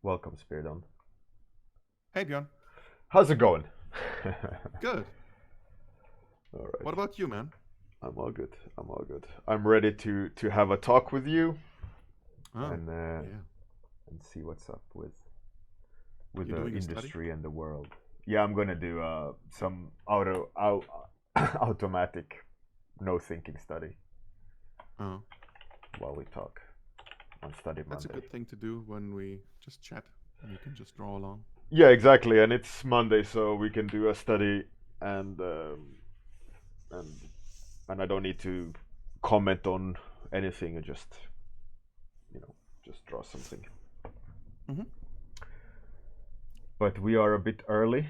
Welcome, Spiridon. Hey Bjorn. How's it going? Good. All right. What about you, man? I'm all good. I'm all good. I'm ready to have a talk with you Oh, and yeah. and see what's up with You're the doing a study? industry and the world. Yeah, I'm gonna do some automatic no thinking study Oh, while we talk on Study that's a Monday. good thing to do when we just chat and you can just draw along. Yeah, exactly. And it's Monday, so we can do a study and and and I don't need to comment on anything. I just draw something. Mm-hmm. But we are a bit early,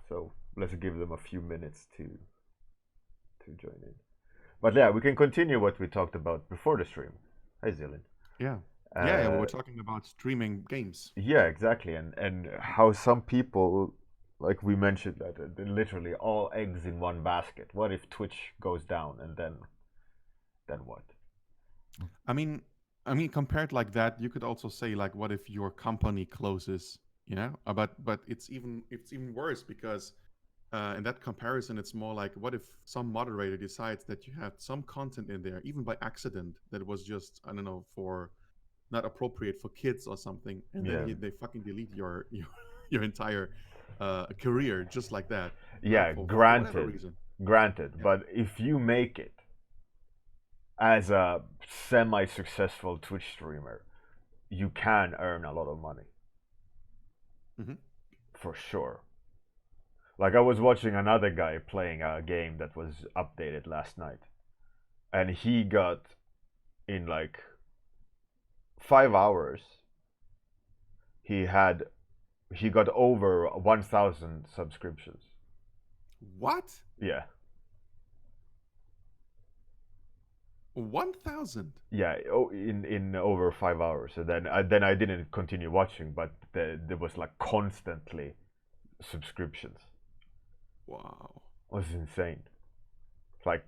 so let's give them a few minutes to join in. But yeah, we can continue what we talked about before the stream. Hi, Zilin. Yeah. Yeah, we Uh, were talking about streaming games. yeah, exactly, and how some people, like we mentioned, that literally all eggs in one basket. What if Twitch goes down, and then what? I mean, compared like that, you could also say like, what if your company closes? You know, but it's even worse because in that comparison, it's more like, what if some moderator decides that you had some content in there, even by accident, that was just, I don't know, for not appropriate for kids or something, and then Yeah, they fucking delete your entire career just like that, yeah, for whatever granted, reason. granted. Yeah. But if you make it as a semi-successful Twitch streamer, you can earn a lot of money Hmm. for sure. Like I was watching another guy playing a game that was updated last night, and he got in like 5 hours. He he got over 1,000 subscriptions. What? Yeah, 1,000? yeah. Oh, in over 5 hours. And then I didn't continue watching, but there was like constantly subscriptions. Wow. It was insane. Like,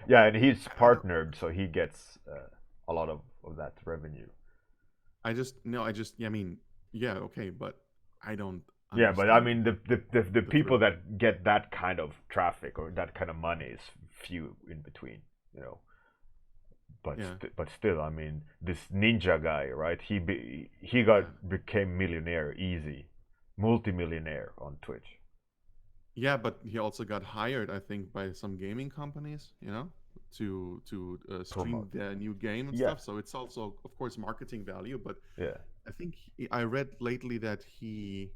yeah, and he's I don't. partnered, so he gets a lot of that revenue. I just no. I just. Yeah, I mean, yeah, okay, but I don't Yeah, but I understand mean the the people thrill. that get that kind of traffic or that kind of money is few in between, you know. Yeah. But still, I mean, this ninja guy, right? He Yeah. became millionaire easy, multimillionaire on Twitch. Yeah, but he also got hired, I think, by some gaming companies, to stream Promote. their new game and Yeah, stuff. So it's also, of course, marketing value. But yeah, I think I read lately that he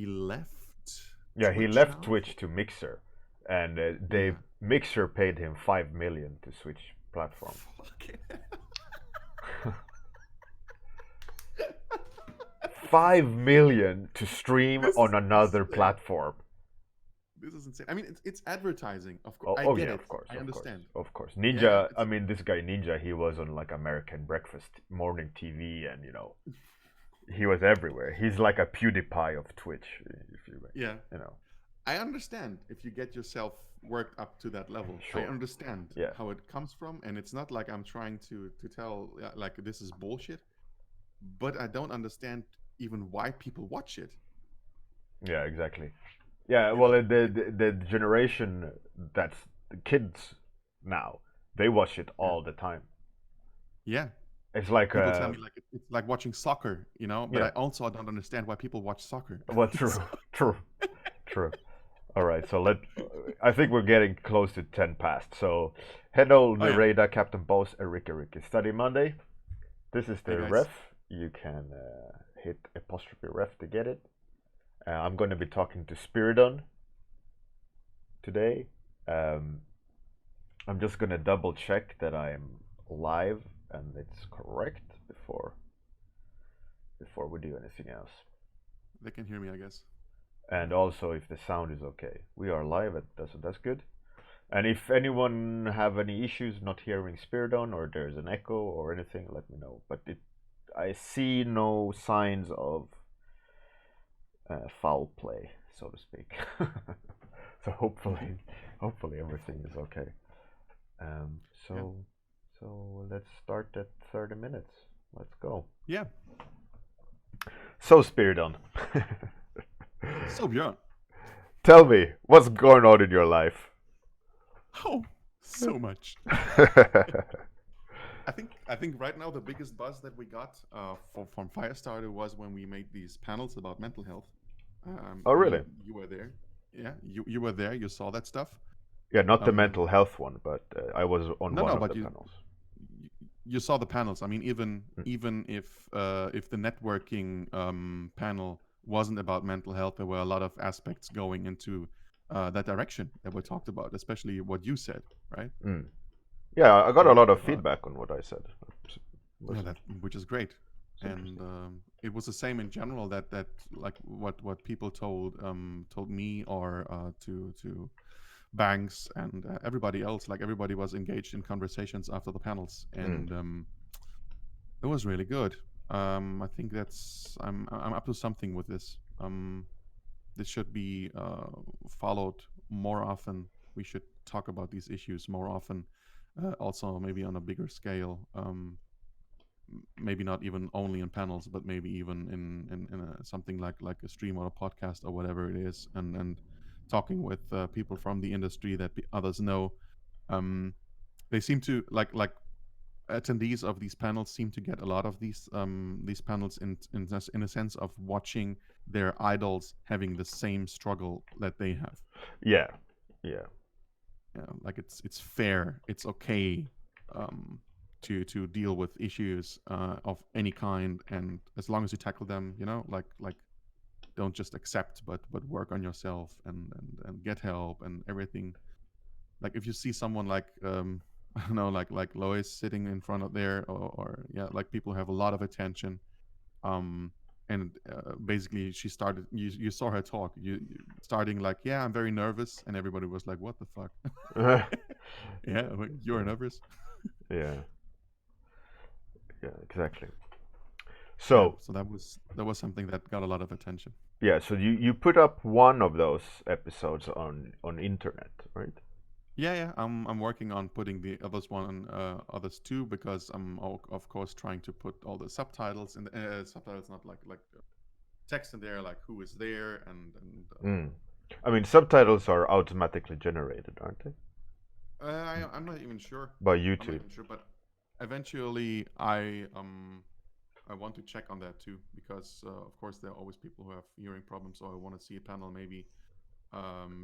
left yeah. He Twitch left now. Twitch to Mixer, and they Yeah. Mixer paid him 5 million to switch platform. Fuck. 5 million to stream This on is another insane. platform. This is insane. I mean, it's advertising. Of course, Oh, I oh get yeah, it. of course, I of course, understand. of course. Yeah, yeah. Ninja, I mean, this guy Ninja, he was on like American Breakfast morning TV, and he was everywhere. He's like a PewDiePie of Twitch, if you Yeah. you know. I understand if you get yourself worked up to that level. I Sure. understand Yeah. how it comes from, and it's not like I'm trying to tell like this is bullshit, but I don't understand even why people watch it. Yeah, exactly. Yeah, You well, know? the generation that's the kids now, they watch it Yeah. all the time. Yeah. It's like People tell me like it's like watching soccer, but yeah. I also don't understand why people watch soccer. Well, So, true, true, true. All right, so I think we're getting close to 10 past. So, hello, oh yeah. Nereda, Captain Boss, Erika Ricky. Study Monday. This is Hey the guys. ref. You can hit apostrophe ref to get it. I'm going to be talking to Spiridon today. Um, I'm just going to double check that I'm live and it's correct before we do anything else. They can hear me, I guess. And also if the sound is okay. We are live, that's good. And if anyone have any issues not hearing Spiridon or there's an echo or anything, let me know. But I see no signs of foul play, so to speak. So hopefully everything is okay. Um, Yeah. so so let's start at 30 minutes. Let's go. Yeah. So, Spiridon, So Bjorn. tell me what's going on in your life. Oh, so much. I think right now the biggest buzz that we got from Firestarter was when we made these panels about mental health. Oh, really? You were there. Yeah, you were there. You saw that stuff. Yeah, not the Um, mental health one, but I was on no, one no, of but the panels. you saw the panels. I mean, even Mm. even if the networking panel wasn't about mental health, there were a lot of aspects going into that direction that were talked about, especially what you said, right? Mm. Yeah, I got a So lot of feedback on what I said. It yeah, was, that which is great. it's And interesting. it was the same in general that like what people told me or to banks and everybody else, like everybody was engaged in conversations after the panels, Mm. and it was really good. I think I'm up to something with this. This should be followed more often. We should talk about these issues more often, also maybe on a bigger scale. Maybe not even only in panels, but maybe even in something like a stream or a podcast or whatever it is, and talking with people from the industry that others know. They seem to like attendees of these panels seem to get a lot of these panels in a sense of watching their idols having the same struggle that they have. Yeah, yeah. Like it's fair, it's okay um, to deal with issues of any kind, and as long as you tackle them, like don't just accept, but work on yourself and get help and everything. Like if you see someone like I don't know, like Lois sitting in front of there, or yeah, like people have a lot of attention. Um, and basically, she started. You saw her talk. Starting like, yeah, I'm very nervous, and everybody was like, what the fuck? Yeah, like, you're nervous. Yeah, yeah, exactly. Yeah, So, so that was something that got a lot of attention. yeah, so you put up one of those episodes on internet, right? Yeah. I'm working on putting the others too, because I'm of course trying to put all the subtitles in the subtitles, not like text in there, like who is there Mm. I mean, subtitles are automatically generated, aren't they? I'm not even sure. By I'm not YouTube. even sure, but eventually I want to check on that too, because of course there are always people who have hearing problems, so I want to see a panel maybe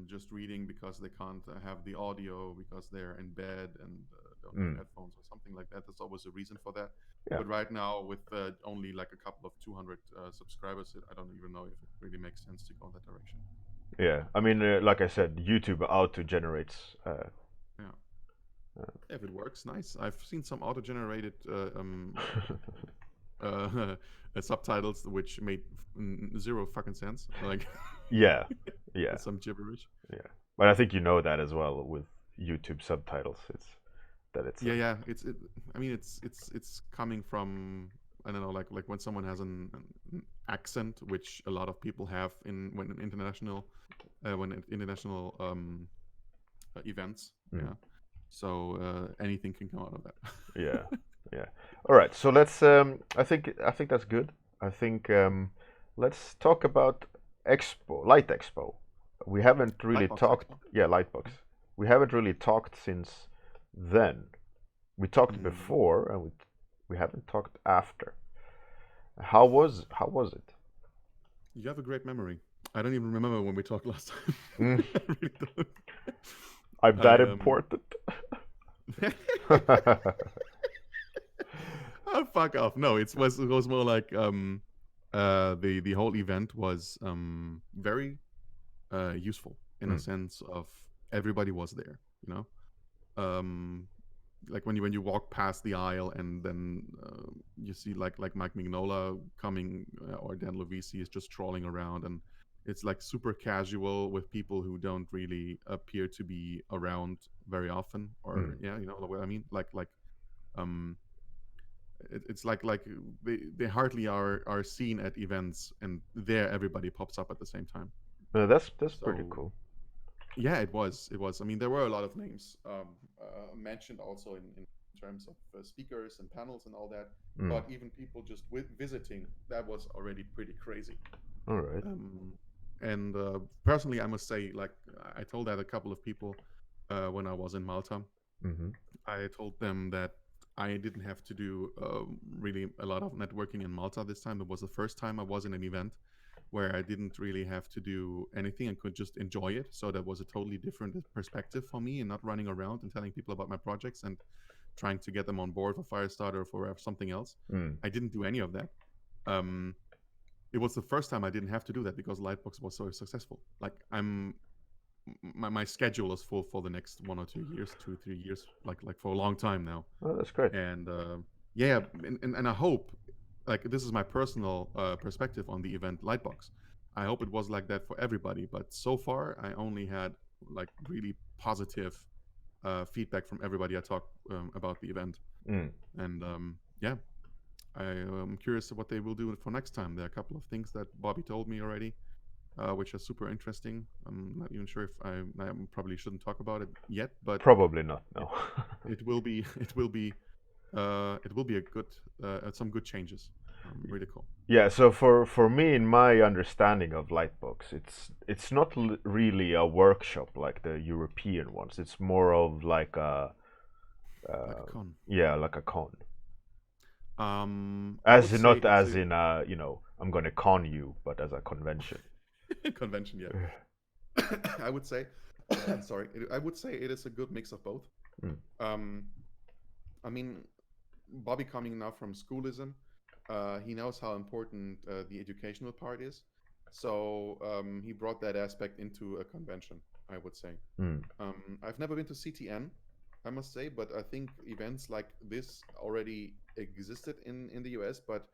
just reading because they can't have the audio because they're in bed and don't have Mm. headphones or something like that. There's always a reason for that. Yeah, But right now, with only like a couple of 200 subscribers, I don't even know if it really makes sense to go in that direction. yeah. I mean, like I said, YouTube auto generates. Yeah, Uh, if it works, nice. I've seen some auto-generated subtitles which made zero fucking sense. Like yeah, yeah, some gibberish. yeah. But I think you know that as well with YouTube subtitles. It's that it's Yeah. I mean, it's coming from, I don't know, like when someone has an accent, which a lot of people have when international events. mm, Yeah. So anything can come out of that. yeah, yeah. All right, so let's. I think that's good. I think let's talk about Expo, Light Expo. We haven't really Lightbox talked. Expo. Yeah, Lightbox. We haven't really talked since then. We talked Mm. before, and we haven't talked after. How was it? You have a great memory. I don't even remember when we talked last time. Mm, I really don't. I'm that I important. Oh, fuck off! No, it was more like the whole event was very useful in a Mm, sense of everybody was there. Um, like when you walk past the aisle and then you see like Mike Mignola coming, or Dan Lovisi is just strolling around, and it's like super casual with people who don't really appear to be around very often, or mm. yeah, you know what I mean, like um it's like they hardly are seen at events, and there everybody pops up at the same time. That's pretty So cool. yeah, it was. I mean, there were a lot of names mentioned also in terms of speakers and panels and all that. Mm. But even people just visiting, that was already pretty crazy. All right. And personally, I must say, like I told that a couple of people when I was in Malta. Mm-hmm. I told them that I didn't have to do really a lot of networking in Malta this time. It was the first time I was in an event where I didn't really have to do anything and could just enjoy it. So that was a totally different perspective for me, and not running around and telling people about my projects and trying to get them on board for Firestarter or for something else. Mm. I didn't do any of that. It was the first time I didn't have to do that because Lightbox was so successful. Like my schedule is full for the next 1 or 2 years, 2 3 years, like for a long time now. Oh, that's great. And yeah, and I hope, like this is my personal perspective on the event Lightbox. I hope it was like that for everybody, but so far I only had like really positive feedback from everybody I talked about the event. Mm. And yeah, I'm curious what they will do for next time. There are a couple of things that Bobby told me already, which are super interesting. I'm not even sure if I probably shouldn't talk about it yet, but Probably not. No. it will be a good some good changes. Really cool. Yeah. So for me, in my understanding of Lightbox, it's not really a workshop like the European ones. It's more of like a Like a con. yeah, like a con. I As would in, say not as in I'm gonna con you, but as a convention. convention, yeah. I would say, sorry, I would say it is a good mix of both. Mm. I mean, Bobby coming now from schoolism, he knows how important the educational part is. So he brought that aspect into a convention, I would say. Mm. I've never been to CTN, I must say, but I think events like this already existed in the US. But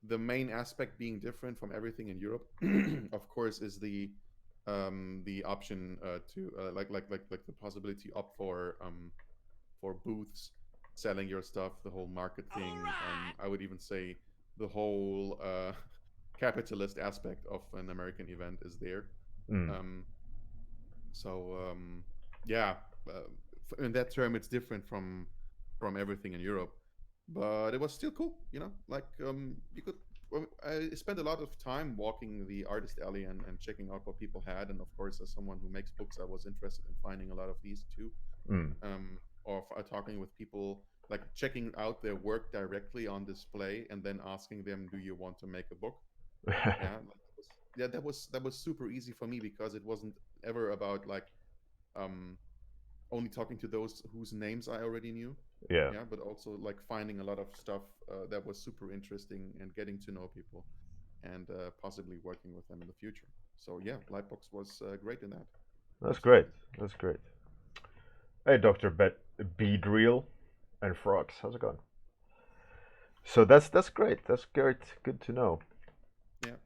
the main aspect being different from everything in Europe, of course, is the option to like the possibility to opt for booths, selling your stuff, the whole market thing. I would even say the whole capitalist aspect of an American event is there. Mm. So yeah, in that term, it's different from everything in Europe, but it was still cool. Like you could. I spent a lot of time walking the artist alley and checking out what people had, and of course, as someone who makes books, I was interested in finding a lot of these too. Mm. Or talking with people, like checking out their work directly on display, and then asking them, "Do you want to make a book?" Yeah, that was super easy for me because it wasn't ever about like only talking to those whose names I already knew. Yeah. Yeah, but also like finding a lot of stuff that was super interesting and getting to know people and possibly working with them in the future. So yeah, Lightbox was great in that. That's great. That's great. Hey, Doctor Beadreel and Frogs, how's it going? So that's great. That's great. Good to know. Yeah.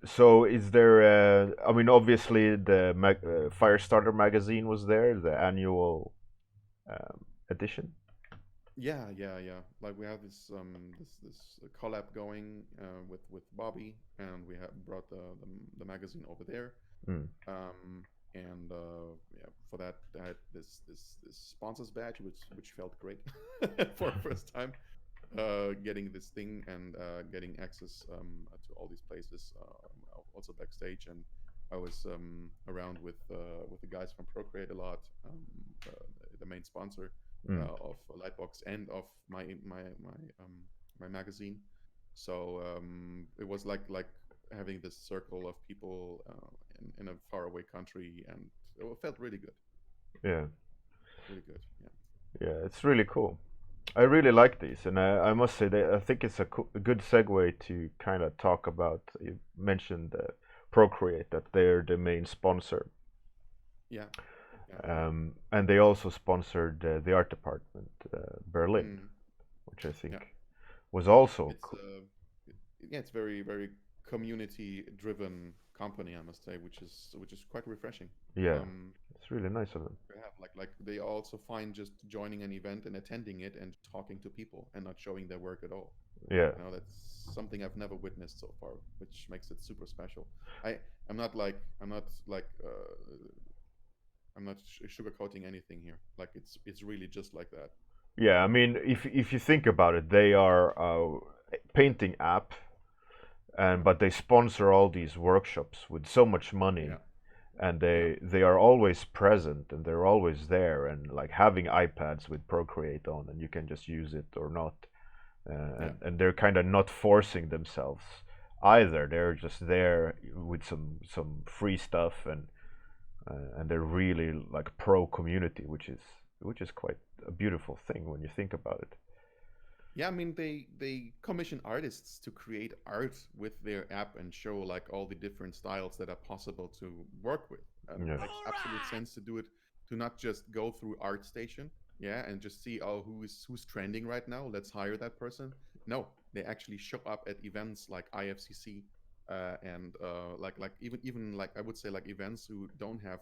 So is there? I mean, obviously the Firestarter magazine was there, the annual edition. Yeah. Like we have this collab going with Bobby, and we have brought the magazine over there. Mm. And yeah, for that I had this sponsors badge, which felt great for the first time. Getting this thing and getting access to all these places, also backstage, and I was around with the guys from Procreate a lot, the main sponsor of Lightbox and of my magazine. So it was like having this circle of people in a faraway country, and it felt really good. Yeah. Really good. Yeah. Yeah, it's really cool. I really like these, and I must say that I think it's a good segue to kind of talk about. You mentioned Procreate, that they're the main sponsor. Yeah. And they also sponsored the art department, Berlin, which I think Yeah. was also It's yeah, it's very very community driven company, I must say, which is quite refreshing. Yeah, it's really nice of them. They have like they also find just joining an event and attending it and talking to people and not showing their work at all. Yeah. That's something I've never witnessed so far, which makes it super special. I'm not I'm not sugarcoating anything here. Like it's really just like that. Yeah, I mean, if you think about it, they are a painting app, and but they sponsor all these workshops with so much money, Yeah, and yeah, they are always present and they're always there, and like having iPads with Procreate on, and you can just use it or not, yeah. and they're kind of not forcing themselves either. They're just there with some free stuff, and they're really like pro community, which is quite a beautiful thing when you think about it. Yeah, I mean they commission artists to create art with their app and show like all the different styles that are possible to work with. And Yeah, it makes absolute sense to do it, to not just go through ArtStation, yeah, and just see, oh, who's trending right now, let's hire that person. No, they actually show up at events like IFCC, and like even like I would say like events who don't have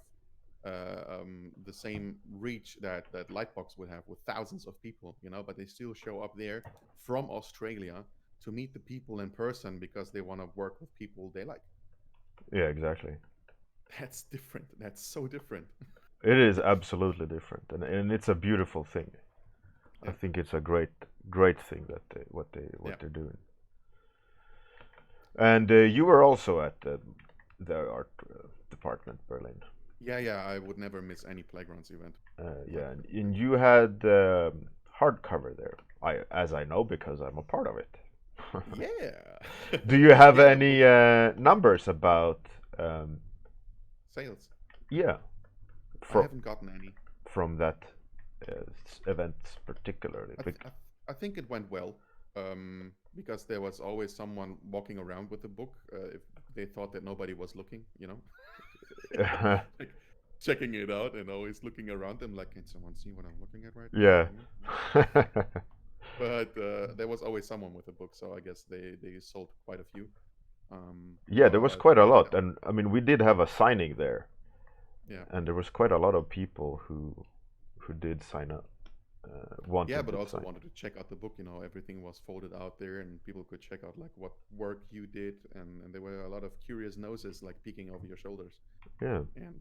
the same reach that Lightbox would have with thousands of people, you know, but they still show up there from Australia to meet the people in person because they want to work with people they like. yeah, exactly. That's different. That's so different. It is absolutely different, and it's a beautiful thing. I Yeah, think it's a great thing that yeah, what they're doing. And you were also at the art department, Berlin. yeah, yeah. I would never miss any Playgrounds event. Like, Yeah, and you had hardcover there. As I know because I'm a part of it. yeah, Do you have yeah. The any book numbers about sales. yeah I from haven't gotten any. that event particularly? I, th- I, th- I think it went well, because there was always someone walking around with the book, if they thought that nobody was looking, you know, like checking it out and always looking around them, like, can someone see what I'm looking at right now? Yeah. But there was always someone with a book, so I guess they sold quite a few. Yeah, there was But quite a yeah, lot, and I mean we did have a signing there, yeah. and there was quite a lot of people who did sign up, Yeah, wanted but to also sign. wanted to check out the book. You know, everything was folded out there, and people could check out like what work you did, and there were a lot of curious noses like peeking over your shoulders, Yeah, and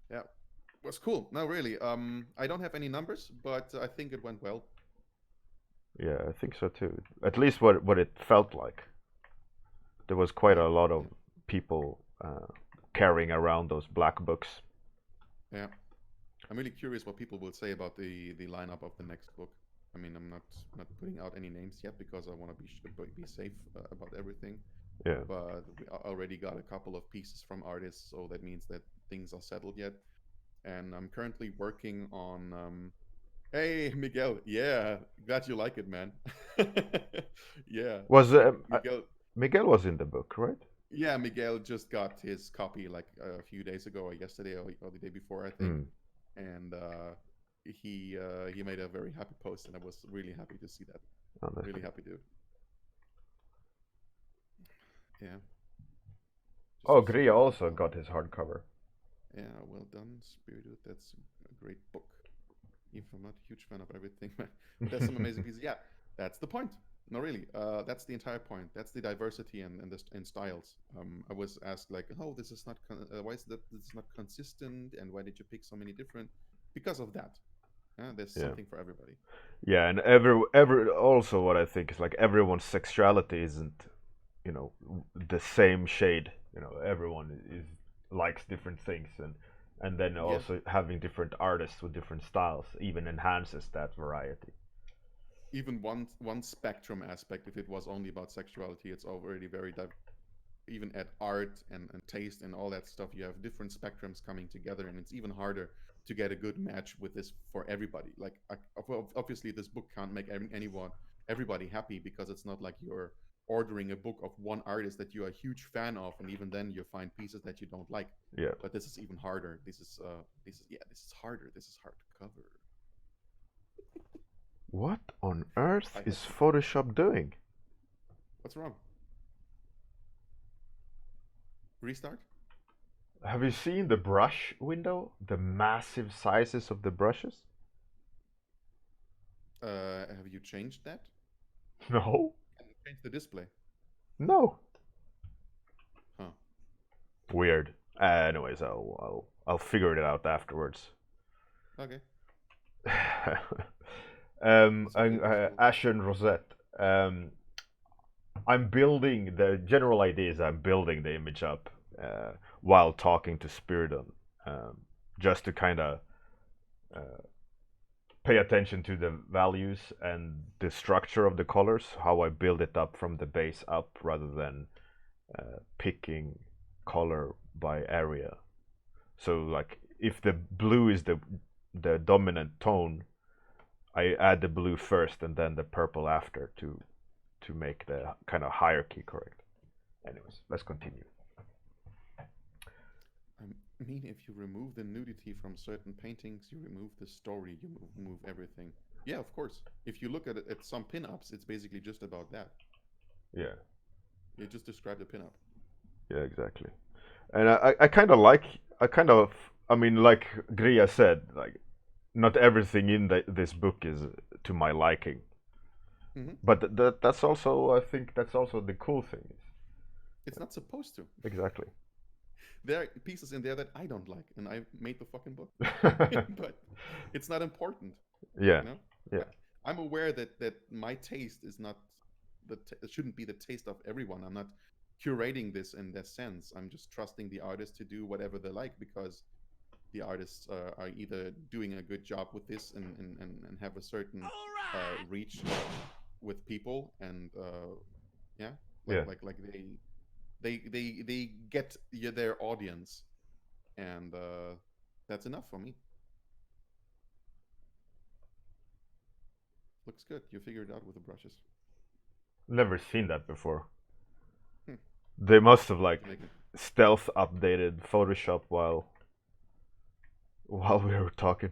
yeah, it was cool. No, really. I don't have any numbers, but I think it went well. yeah, I think so too. At least what it felt like. There was quite Yeah, a lot of yeah, people carrying around those black books. yeah. I'm really curious what people will say about the lineup of the next book. I mean, I'm not putting out any names yet because I want to be safe about everything. Yeah. But we already got a couple of pieces from artists, so that means that things are settled yet. And I'm currently working on. Hey, Miguel. Yeah, glad you like it, man. Yeah, Was Miguel. Miguel was in the book, right? Yeah, Miguel just got his copy like a few days ago, or yesterday, or the day before, I think. Hmm. And he made a very happy post, and I was really happy to see that. Oh, that's Really good. happy, dude. Yeah, just Oh, have to Gria find the also file. got his hardcover. Yeah, well done, Spiridon. That's a great book. Even if I'm not a huge fan of everything, but there's some amazing pieces. Yeah, that's the point. No, really, that's the entire point. That's the diversity and styles. I was asked like, oh, this is not why is that this is not consistent, and why did you pick so many different? Because of that. There's Yeah. something for everybody. Yeah, and every also what I think is like everyone's sexuality isn't, the same shade. Everyone is likes different things, and then Yeah, also having different artists with different styles even enhances that variety. even one spectrum aspect. If it was only about sexuality, it's already very even at art and taste and all that stuff, you have different spectrums coming together, and it's even harder to get a good match with this for everybody. Like, obviously, this book can't make everybody happy, because it's not like you're ordering a book of one artist that you're a huge fan of, and even then you find pieces that you don't like. Yeah. But this is even harder. This is harder. This is hard to cover. What on earth I is had to. Photoshop doing? What's wrong? Restart? Have you seen the brush window? The massive sizes of the brushes? Have you changed that? No. Can you change the display? No. Huh. Weird. Anyways, I'll figure it out afterwards. Okay. It's a beautiful. Ashen Rosette. I'm building the general idea is I'm building the image up while talking to Spiridon, just to kind of uh, pay attention to the values and the structure of the colors, how I build it up from the base up rather than picking color by area. So like if the blue is the dominant tone, I add the blue first and then the purple after to make the kind of hierarchy correct. Anyways, let's continue. I mean, if you remove the nudity from certain paintings, you remove the story, you remove everything. Yeah, of course. If you look at some pin-ups, it's basically just about that. Yeah, You just describe the pin-up. yeah, exactly. And I kind of like, I kind of, I mean, like Gria said, like not everything in this book is to my liking. Hmm. But that's also, I think that's also the cool thing. It's not supposed to. Exactly. There are pieces in there that I don't like, and I made the fucking book. But it's not important, Yeah, you know. yeah, I'm aware that my taste is not it shouldn't be the taste of everyone. I'm not curating this in that sense. I'm just trusting the artist to do whatever they like because the artists are either doing a good job with this and have a certain reach with people and yeah, yeah. like they get their audience and that's enough for me. Looks good. You figured it out with the brushes. Never seen that before. Hmm. They must have You like can make it. stealth updated Photoshop while we were talking.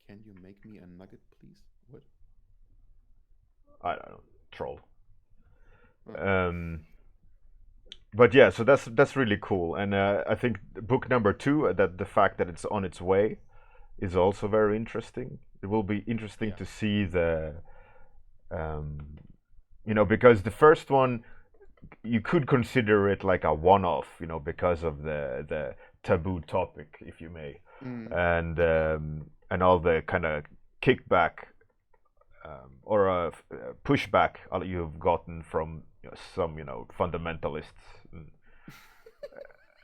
Can you make me a nugget, please? What? I don't know, troll. Oh, Um, but yeah, so that's really cool, and I think book number two, that the fact that it's on its way, is also very interesting. It will be interesting yeah. to see the, um, because the first one you could consider it like a one-off, because of the taboo topic, if you may, Mm, and all the kind of kickback or pushback you've gotten from some fundamentalists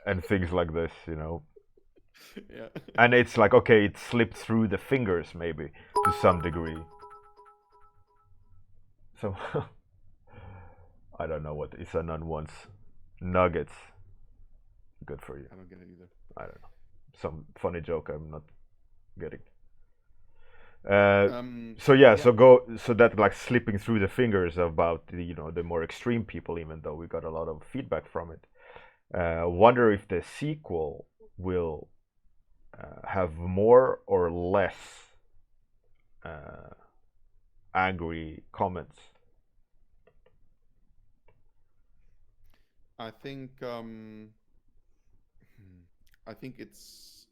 and things like this. yeah. And it's like, okay, it slipped through the fingers maybe to some degree. So I don't know what Isanon wants. Nuggets. Good for you. I don't get it either. I don't know. Some funny joke I'm not getting. Uh, so yeah, Yeah. so that like slipping through the fingers about the more extreme people, even though we got a lot of feedback from it. Wonder if the sequel will have more or less uh, angry comments. I think I think it's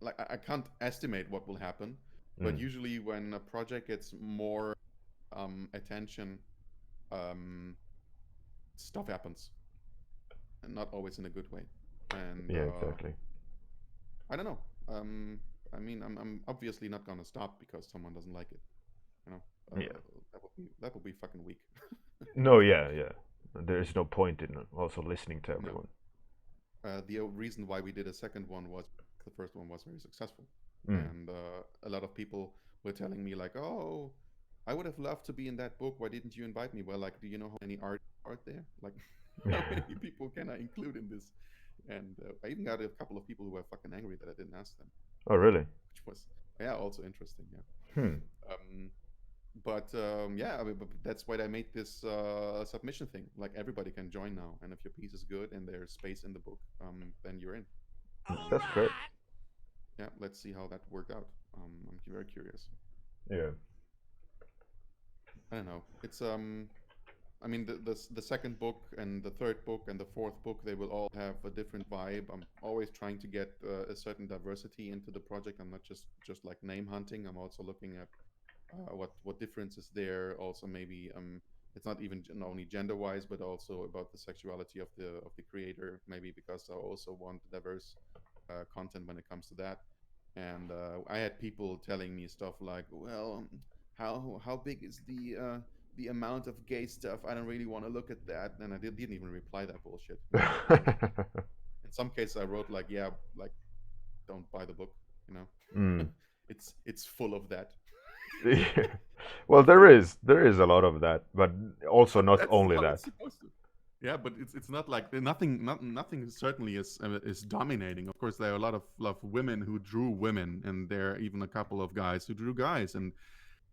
like I can't estimate what will happen, but Mm. usually when a project gets more attention, um, stuff happens, and not always in a good way. And Yeah, exactly. I don't know. I mean, I'm obviously not gonna stop because someone doesn't like it. You know, Yeah. that would be fucking weak. No, yeah, yeah. There's no point in also listening to No. everyone. The reason why we did a second one was the first one was very successful, Mm. and a lot of people were telling me like, "Oh, I would have loved to be in that book. Why didn't you invite me?" Well, like, do you know how many art there? Like, how many people can I include in this? And I even got a couple of people who were fucking angry that I didn't ask them, Oh, really? which was yeah also interesting. Yeah. Hmm. But yeah, I mean, but that's why I made this submission thing. Like everybody can join now, and if your piece is good and there's space in the book, then you're in. That's And great. yeah, let's see how that worked out. I'm very curious. Yeah. I don't know. It's I mean, the second book and the third book and the fourth book, they will all have a different vibe. I'm always trying to get a certain diversity into the project. I'm not just like name hunting. I'm also looking at what difference is there. Also, maybe it's not even only gender wise, but also about the sexuality of the creator. Maybe because I also want diverse content when it comes to that. and I had people telling me stuff like, "Well, how big is the amount of gay stuff? I don't really want to look at that." And I didn't even reply that bullshit. And in some cases, I wrote like, "Yeah, like don't buy the book," you know. Mm. It's full of that. Well, there is a lot of that, but also But not that's only how that. it's supposed to. Yeah, but it's not like nothing certainly is dominating. Of course, there are a lot of women who drew women, and there are even a couple of guys who drew guys, and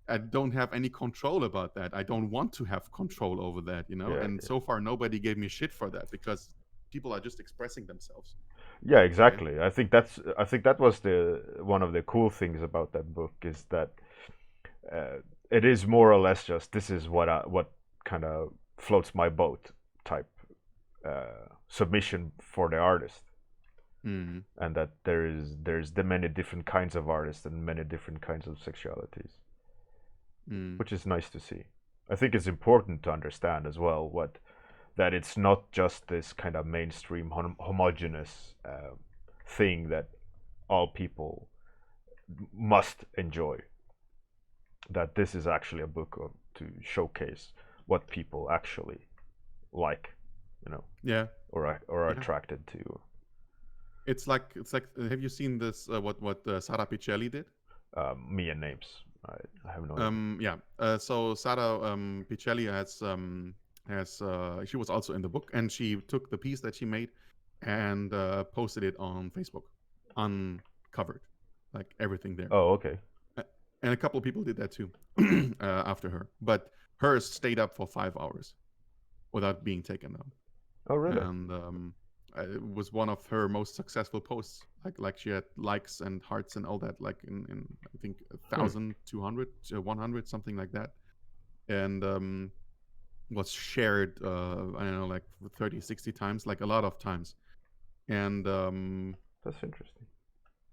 I don't have any control about that. I don't want to have control over that, you know. Yeah, And so far, nobody gave me shit for that because people are just expressing themselves, yeah, right? exactly. I think that was the one of the cool things about that book is that uh, it is more or less just this is what kind of floats my boat type submission for the artist, Mm, and that there's the many different kinds of artists and many different kinds of sexualities, mm, which is nice to see. I think it's important to understand as well what that it's not just this kind of mainstream homogeneous thing that all people must enjoy. That this is actually a book to showcase what people actually like, you know, yeah, or are yeah. attracted to. It's like. Have you seen this? What Sara Pichelli did? Me and names. I have no idea. Yeah. So Sara Pichelli has she was also in the book, and she took the piece that she made and posted it on Facebook, uncovered, like everything there. Oh, okay. Uh, And a couple of people did that too after her, but hers stayed up for 5 hours without being taken down, Oh, really? and it was one of her most successful posts. Like she had likes and hearts and all that, like in I think Hmm. 1,200, 100, something like that, and was shared I don't know, like 30, 60 times, like a lot of times, and That's interesting.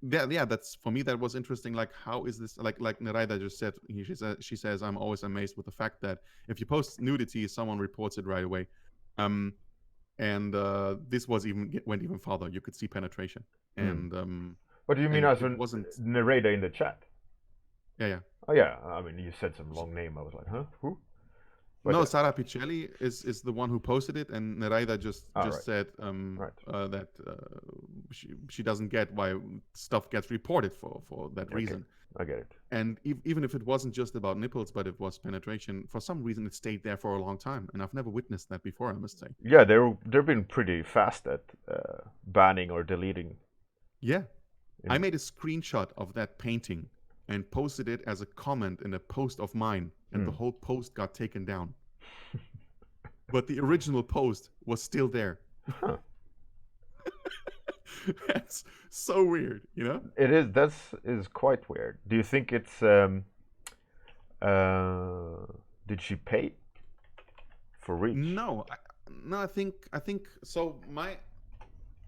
yeah, that's for me. That was interesting. Like, how is this? Like Neraida just said, she says, I'm always amazed with the fact that if you post nudity, someone reports it right away. Um, and this went even farther. You could see penetration, Hmm. and What do you mean as a it wasn't. narrator in the chat? Yeah, yeah. Oh yeah, I mean you said some long name. I was like, huh, who? But No, Sara Pichelli is the one who posted it, and Neraida just all right, said right, that she doesn't get why stuff gets reported for that okay, reason. I get it. And even if it wasn't just about nipples, but it was penetration, for some reason it stayed there for a long time, and I've never witnessed that before, I must say. Yeah, they've been pretty fast at banning or deleting. Yeah, I In made a screenshot of that painting and posted it as a comment in a post of mine, and the hmm. whole post got taken down. But the original post was still there. Huh. That's so weird, you know? It is. That's is quite weird. Do you think it's uh did she pay for reach? No, no, I think so.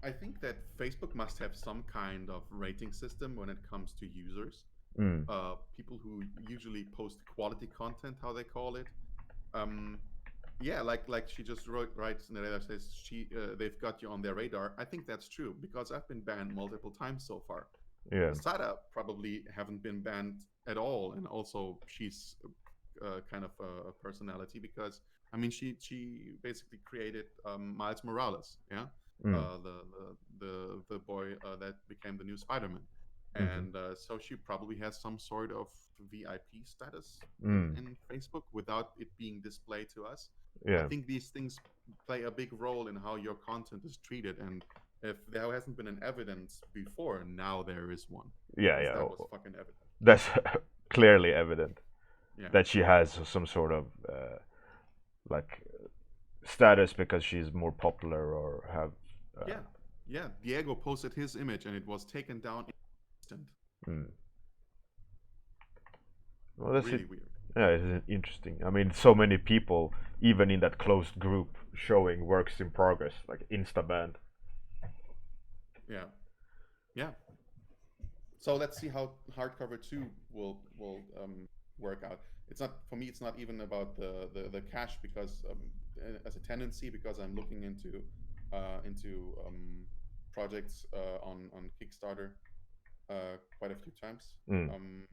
I think that Facebook must have some kind of rating system when it comes to users. Mm. People who usually post quality content, how they call it. Um, yeah, like she just writes in the radar, says they've got you on their radar. I think that's true because I've been banned multiple times so far. Yeah. Sada probably haven't been banned at all, and also she's kind of a personality because I mean she basically created Miles Morales, yeah, Mm. the boy that became the new Spider-Man, Mm-hmm. and so she probably has some sort of VIP status Mm. in Facebook without it being displayed to us. I Yeah. think these things play a big role in how your content is treated, and if there hasn't been an evidence before, now there is one Yeah. because Yeah. that was Oh, fucking evident. that's clearly evident Yeah, that she has some sort of like status because she's more popular or have. yeah, yeah. Diego posted his image and it was taken down in an instant. Mm. Well, that's it. Really weird. Yeah, it's interesting. I mean, so many people, even in that closed group, showing works in progress, like Instaband. Yeah, yeah. So let's see how hardcover two will work out. It's not for me. It's not even about the cash because as a tendency because I'm looking into projects on Kickstarter. quite a few times. Mm.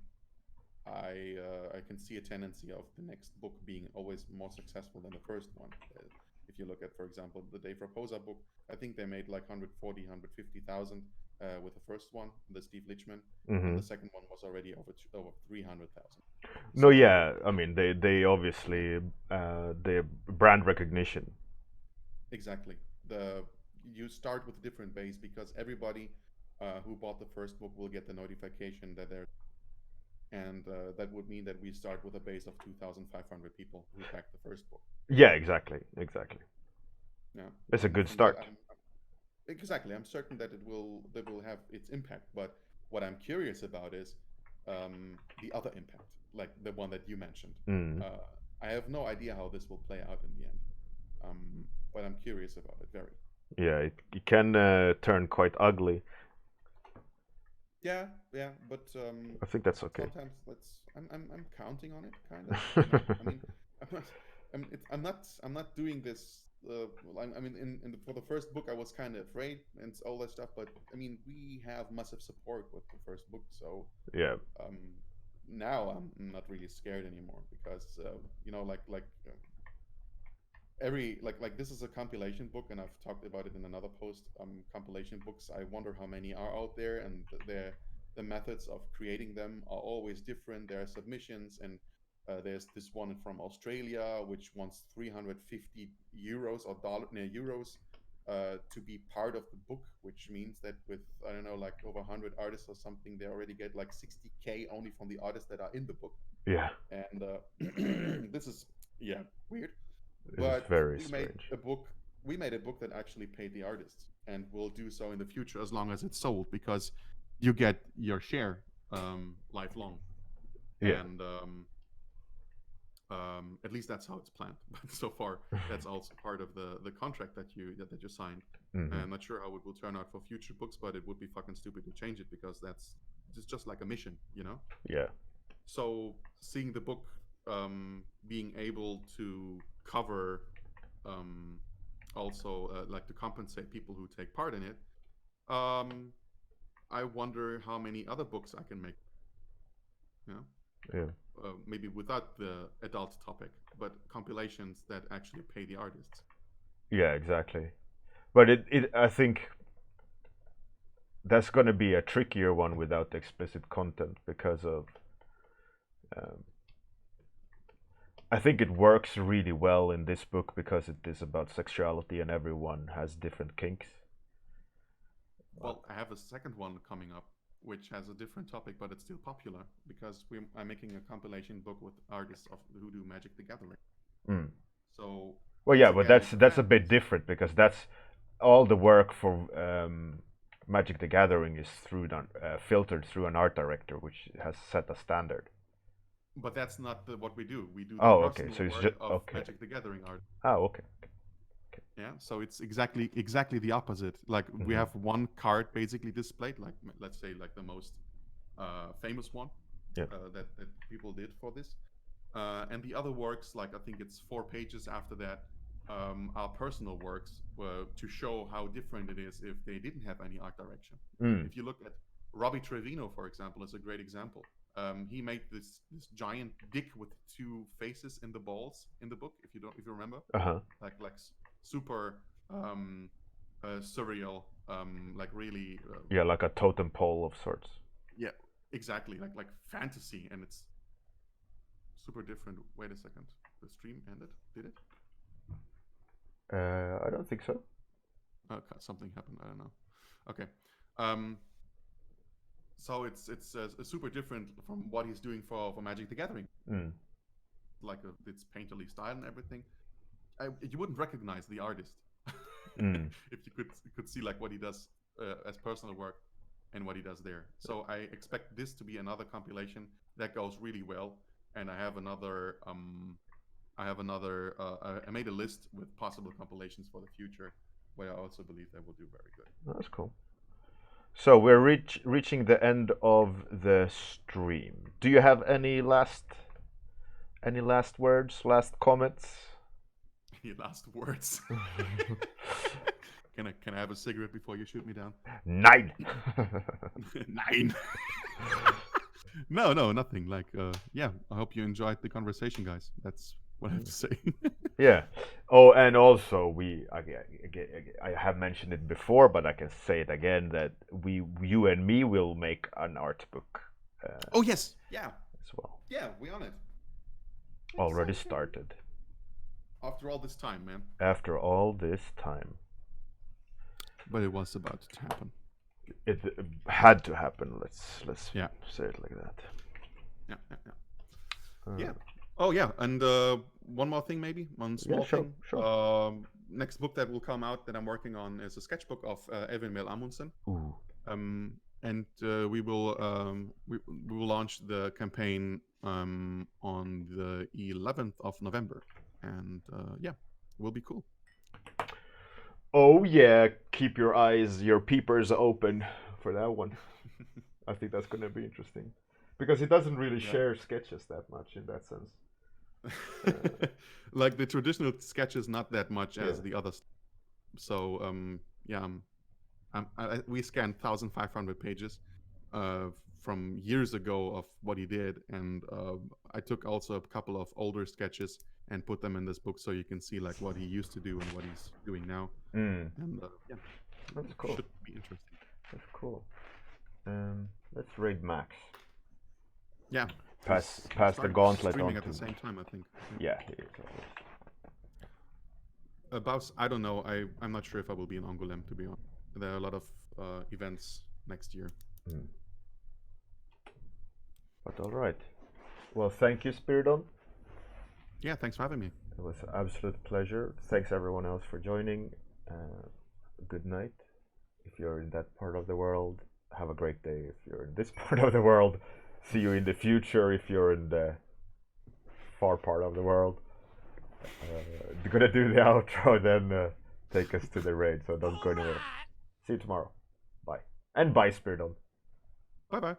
I can see a tendency of the next book being always more successful than the first one. If you look at, for example, the Dave Raposa book, I think they made like 140, 150,000 with the first one, the Steve Lichman, and Mm-hmm. the second one was already over 300,000. No, So yeah. I mean, they obviously the brand recognition. exactly, the you start with a different base because everybody who bought the first book will get the notification that they're, and that would mean that we start with a base of 2,500 people who backed the first book. Yeah, exactly, exactly. Yeah, It's a and good from that, start. exactly. I'm certain that that will have its impact. But what I'm curious about is the other impact, like the one that you mentioned. Mm. I have no idea how this will play out in the end, but I'm curious about it very. Yeah, it can turn quite ugly. Yeah, yeah, but I think that's okay. sometimes I'm counting on it, kind of. You know, I mean, I'm not I'm not doing this. I mean, for the first book, I was kind of afraid and all that stuff. But I mean, we have massive support with the first book, so Yeah. um, now I'm not really scared anymore because you know, every like this is a compilation book, and I've talked about it in another post. Compilation books, I wonder how many are out there, and the methods of creating them are always different. There are submissions, and there's this one from Australia which wants 350 euros or euros to be part of the book, which means that with, I don't know, like over 100 artists or something, they already get like 60K only from the artists that are in the book. Yeah. And this is, yeah, weird. This is But very strange. we made a book that actually paid the artists, and will do so in the future as long as it's sold, because you get your share lifelong. Yeah. And at least that's how it's planned. But so far, that's also part of the contract that you signed. Mm-hmm. I'm not sure how it will turn out for future books, but it would be fucking stupid to change it, because that's just like a mission, you know. Yeah. So seeing the book being able to cover also like to compensate people who take part in it, I wonder how many other books I can make. Yeah. Yeah. Maybe without the adult topic, but compilations that actually pay the artists. Yeah, exactly. But I think that's going to be a trickier one without explicit content because of um, I think it works really well in this book because it is about sexuality and everyone has different kinks. Well, I have a second one coming up, which has a different topic, but it's still popular, because I'm making a compilation book with artists who do Magic the Gathering. Mm. So, well, yeah, but that's a bit different because that's all the work for Magic the Gathering is filtered through an art director, which has set a standard. But that's not what we do. We do the Oh, okay. personal So it's work just of okay. Magic the Gathering art. Oh, okay. Yeah, so it's exactly the opposite. Like we have one card basically displayed, like let's say like the most famous one that people did for this, and the other works, like I think it's 4 pages after that, are personal works to show how different it is if they didn't have any art direction. If you look at Robbie Trevino, for example, is a great example. He made this giant dick with 2 faces in the balls in the book. If you remember, like super surreal, like really. Yeah, like a totem pole of sorts. Yeah, exactly, like fantasy, and it's super different. Wait a second, the stream ended. Did it? I don't think so. Okay, something happened. I don't know. Okay. So it's super different from what he's doing for Magic the Gathering. Like it's painterly style and everything. You wouldn't recognize the artist if you could see like what he does as personal work and what he does there. So I expect this to be another compilation that goes really well. And I have another. I made a list with possible compilations for the future, where I also believe they will do very good. That's cool. So we're reaching the end of the stream. Do you have any last words, last comments? Any last words? Can I have a cigarette before you shoot me down? 9. 9. No, nothing. Like, yeah. I hope you enjoyed the conversation, guys. That's what I have to say. Yeah. Oh, and also I have mentioned it before, but I can say it again that you and me will make an art book. Oh yes, yeah, as well. Yeah, we on it. Already started. After all this time, man. After all this time. But it was about to happen. It had to happen. Let's say it like that. Yeah. Oh yeah, and one more thing, maybe one small thing. Sure. Next book that will come out that I'm working on is a sketchbook of Evan Mel Amundsen. Ooh. And we will launch the campaign on the 11th of November, and yeah, it will be cool. Oh yeah, keep your peepers open for that one. I think that's gonna be interesting, because he doesn't really share sketches that much in that sense. Like the traditional sketches, not that much as the others. So yeah, we scanned 1,500 pages from years ago of what he did, and I took also a couple of older sketches and put them in this book so you can see like what he used to do and what he's doing now. And yeah, that's cool. Should be interesting. That's cool. Let's raid Max. Yeah. Pass the gauntlet streaming on at the same time, I think. Yeah, he is. About, I don't know. I'm not sure if I will be in Angoulême, to be honest. There are a lot of events next year. But all right. Well, thank you, Spiridon. Yeah, thanks for having me. It was an absolute pleasure. Thanks everyone else for joining. Good night. If you're in that part of the world, have a great day. If you're in this part of the world, see you in the future. If you're in the far part of the world, gonna do the outro, then take us to the raid. So don't go anywhere. See you tomorrow. Bye. And bye, Spiridon. Bye bye.